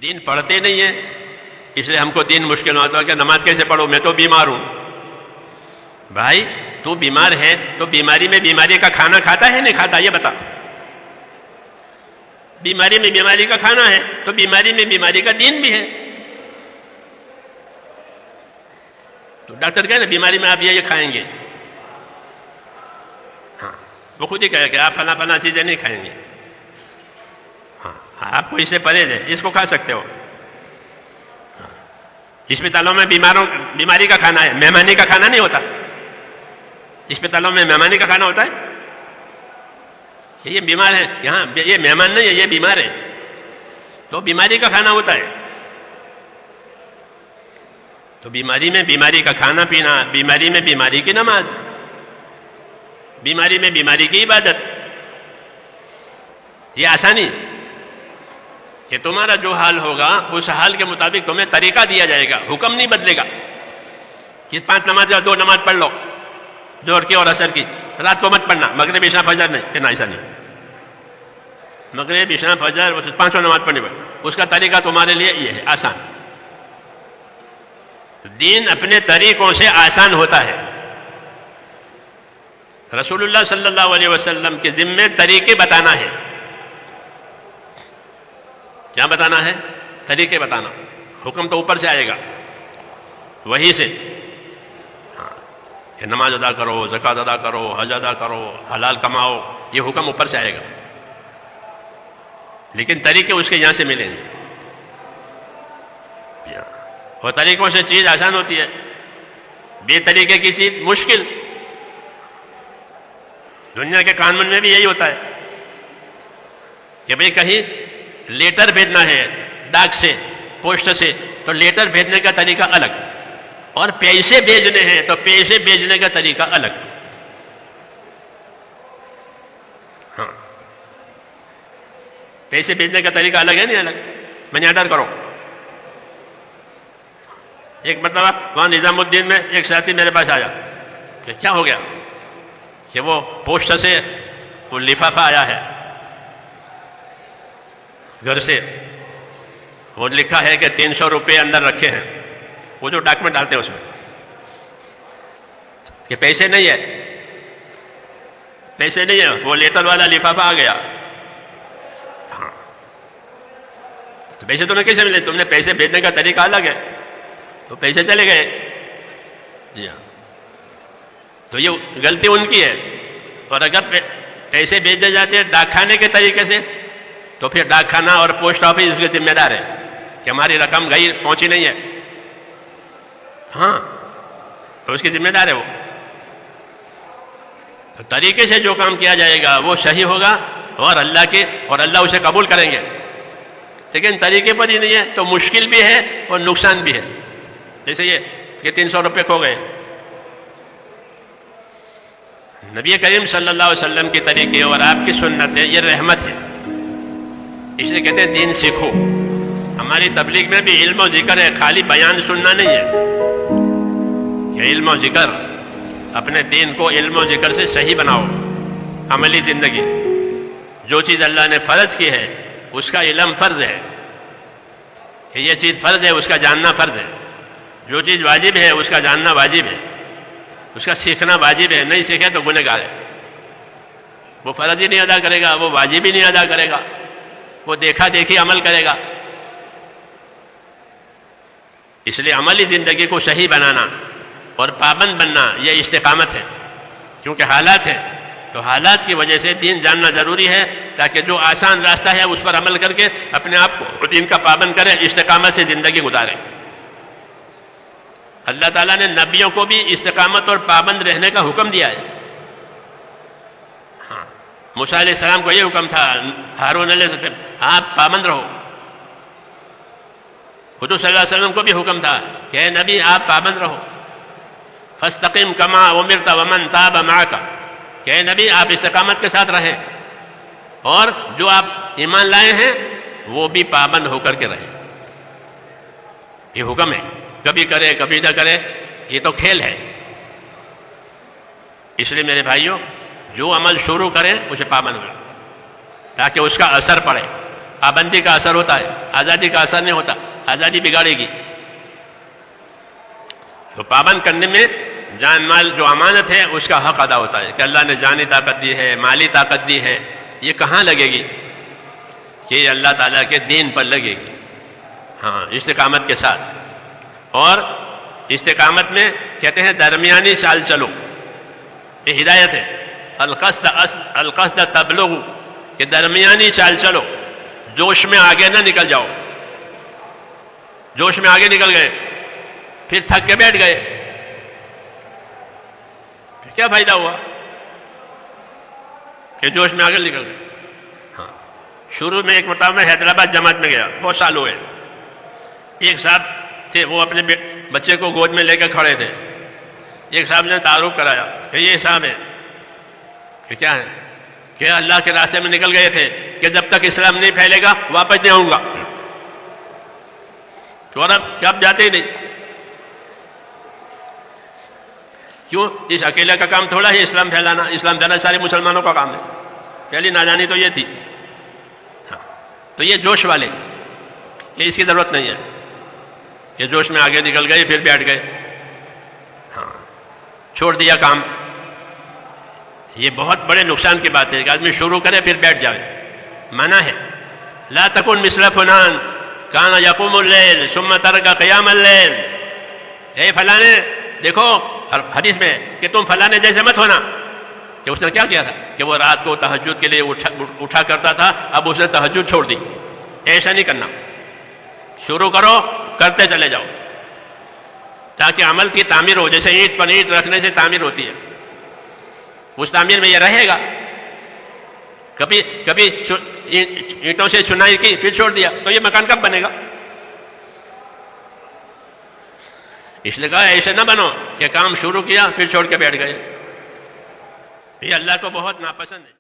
دین پڑھتے نہیں ہیں، اس لیے ہم کو دین مشکل ہوتا ہے کہ نماز کیسے پڑھو، میں تو بیمار ہوں. بھائی تو بیمار ہے تو بیماری میں بیماری کا کھانا کھاتا ہے نہیں کھاتا یہ بتا. بیماری میں بیماری کا کھانا ہے تو بیماری میں بیماری کا دین بھی ہے. تو ڈاکٹر کہے نا بیماری میں آپ یہ کھائیں گے، ہاں وہ خود ہی کہے کہ آپ فلاں فلاں چیزیں نہیں کھائیں گے. ہاں آپ کو اس سے پرہیز ہے، اس کو کھا سکتے ہو. اسپتالوں میں بیماری کا کھانا ہے، مہمانی کا کھانا نہیں ہوتا. اسپتالوں میں مہمانی کا کھانا ہوتا ہے کہ یہ بیمار ہے، یہاں یہ مہمان نہیں ہے یہ بیمار ہے، تو بیماری کا کھانا ہوتا ہے. تو بیماری میں بیماری کا کھانا پینا، بیماری میں بیماری کی نماز، بیماری میں بیماری کی عبادت، یہ آسانی کہ تمہارا جو حال ہوگا اس حال کے مطابق تمہیں طریقہ دیا جائے گا، حکم نہیں بدلے گا کہ 5 نماز یا 2 نماز پڑھ لو، ظہر کی اور عصر کی، رات کو مت پڑھنا، مغرب عشاء فجر نہیں، کہ ایسا نہیں. مغرب عشاء فجر 5 نماز پڑھنی پڑے، اس کا طریقہ تمہارے لیے یہ ہے آسان. دین اپنے طریقوں سے آسان ہوتا ہے. رسول اللہ صلی اللہ علیہ وسلم کے ذمے طریقے بتانا ہے. کیا بتانا ہے؟ طریقے بتانا. حکم تو اوپر سے آئے گا وہی سے، ہاں کہ نماز ادا کرو، زکوٰۃ ادا کرو، حج ادا کرو، حلال کماؤ، یہ حکم اوپر سے آئے گا، لیکن طریقے اس کے یہاں سے ملیں گے. اور طریقوں سے چیز آسان ہوتی ہے، بے طریقے کی چیز مشکل. دنیا کے قانون میں بھی یہی ہوتا ہے کہ بھئی کہیں لیٹر بھیجنا ہے ڈاک سے، پوسٹ سے، تو لیٹر بھیجنے کا طریقہ الگ، اور پیسے بھیجنے ہیں تو پیسے بھیجنے کا طریقہ الگ. ہاں پیسے بھیجنے کا طریقہ الگ ہے نہیں الگ. منی آرڈر کرو. ایک مرتبہ وہاں نظام الدین میں ایک ساتھی میرے پاس آیا کہ کیا ہو گیا، کہ وہ پوسٹ سے وہ لفافہ آیا ہے گھر سے، وہ لکھا ہے کہ 300 روپے اندر رکھے ہیں، وہ جو ڈاکومنٹ ڈالتے ہیں اس میں کہ پیسے نہیں ہے، پیسے نہیں ہے، وہ لیٹر والا لفافہ آ گیا. ہاں تو پیسے تمہیں کیسے ملے؟ تم نے پیسے بھیجنے کا طریقہ الگ ہے، تو پیسے چلے گئے. جی ہاں تو یہ غلطی ان کی ہے. اور اگر پیسے بھیجے جاتے ہیں ڈاک خانے کے طریقے سے تو پھر ڈاک خانہ اور پوسٹ آفس اس کے ذمہ دار ہے کہ ہماری رقم گئی پہنچی نہیں ہے. ہاں تو اس کی ذمہ دار ہے وہ. تو طریقے سے جو کام کیا جائے گا وہ صحیح ہوگا اور اللہ اسے قبول کریں گے. لیکن طریقے پر ہی نہیں ہے تو مشکل بھی ہے اور نقصان بھی ہے. جیسے یہ کہ 300 روپے کھو گئے. نبی کریم صلی اللہ علیہ وسلم کے طریقے اور آپ کی سنت ہے، یہ رحمت ہے. اس لیے کہتے ہیں دین سیکھو. ہماری تبلیغ میں بھی علم و ذکر ہے، خالی بیان سننا نہیں ہے کہ علم و ذکر، اپنے دین کو علم و ذکر سے صحیح بناؤ. عملی زندگی، جو چیز اللہ نے فرض کی ہے اس کا علم فرض ہے کہ یہ چیز فرض ہے، اس کا جاننا فرض ہے. جو چیز واجب ہے اس کا جاننا واجب ہے، اس کا سیکھنا واجب ہے. نہیں سیکھے تو گنہگار ہے. وہ فرض ہی نہیں ادا کرے گا، وہ واجب ہی نہیں ادا کرے گا، وہ دیکھا دیکھی عمل کرے گا. اس لیے عملی زندگی کو صحیح بنانا اور پابند بننا یہ استقامت ہے. کیونکہ حالات ہیں تو حالات کی وجہ سے دین جاننا ضروری ہے تاکہ جو آسان راستہ ہے اس پر عمل کر کے اپنے آپ کو دین کا پابند کرے، استقامت سے زندگی گزارے. اللہ تعالیٰ نے نبیوں کو بھی استقامت اور پابند رہنے کا حکم دیا ہے. ہاں موسیٰ علیہ السلام کو یہ حکم تھا، ہارون علیہ السلام آپ پابند رہو. حضور صلی اللہ علیہ وسلم کو بھی حکم تھا کہ اے نبی آپ پابند رہو. فاستقم کما امرت ومن تاب معک، کہ اے نبی آپ استقامت کے ساتھ رہیں اور جو آپ ایمان لائے ہیں وہ بھی پابند ہو کر کے رہیں. یہ حکم ہے، کبھی کرے کبھی نہ کرے، یہ تو کھیل ہے. اس لیے میرے بھائیوں جو عمل شروع کریں اسے پابند کریں تاکہ اس کا اثر پڑے. پابندی کا اثر ہوتا ہے، آزادی کا اثر نہیں ہوتا، آزادی بگاڑے گی۔ تو پابند کرنے میں جان مال جو امانت ہے اس کا حق ادا ہوتا ہے کہ اللہ نے جانی طاقت دی ہے، مالی طاقت دی ہے، یہ کہاں لگے گی؟ کہ یہ اللہ تعالیٰ کے دین پر لگے گی، ہاں استقامت کے ساتھ۔ اور استقامت میں کہتے ہیں درمیانی چال چلو، یہ ہدایت ہے، القصد تبلغ، کہ درمیانی چال چلو، جوش میں آگے نہ نکل جاؤ۔ جوش میں آگے نکل گئے پھر تھک کے بیٹھ گئے، پھر کیا فائدہ ہوا کہ جوش میں آگے نکل گئے؟ ہاں شروع میں ایک مرتبہ میں حیدرآباد جماعت میں گیا، بہت سال ہوئے، ایک صاحب تھے وہ اپنے بچے کو گود میں لے کے کھڑے تھے، ایک صاحب نے تعارف کرایا کہ یہ صاحب ہے، کہ کیا ہے؟ کہ اللہ کے راستے میں نکل گئے تھے کہ جب تک اسلام نہیں پھیلے گا واپس نہیں آؤں گا، تو اب جاتے ہی نہیں۔ کیوں؟ اس اکیلے کا کام تھوڑا ہے اسلام پھیلانا، اسلام پھیلانا سارے مسلمانوں کا کام ہے، پہلی نادانی تو یہ تھی۔ ہاں تو یہ جوش والے کہ اس کی ضرورت نہیں ہے، یہ جوش میں آگے نکل گئے پھر بیٹھ گئے، ہاں چھوڑ دیا کام۔ یہ بہت بڑے نقصان کی بات ہے کہ آدمی شروع کرے پھر بیٹھ جائے، منع ہے۔ لا تکن مثل فلان کان یقوم اللیل ثم ترک قیام اللیل، اے فلانے دیکھو حدیث میں کہ تم فلانے جیسے مت ہونا، کہ اس نے کیا کیا تھا کہ وہ رات کو تہجد کے لیے اٹھا کرتا تھا، اب اس نے تہجد چھوڑ دی۔ ایسا نہیں کرنا، شروع کرو کرتے چلے جاؤ تاکہ عمل کی تعمیر ہو، جیسے اینٹ پر اینٹ رکھنے سے تعمیر ہوتی ہے، اس تعمیر میں یہ رہے گا۔ کبھی اینٹوں سے چنائی کی پھر چھوڑ دیا تو یہ مکان کب بنے گا؟ اس لیے کہا ایسے نہ بنو کہ کام شروع کیا پھر چھوڑ کے بیٹھ گئے، یہ اللہ کو بہت ناپسند ہے۔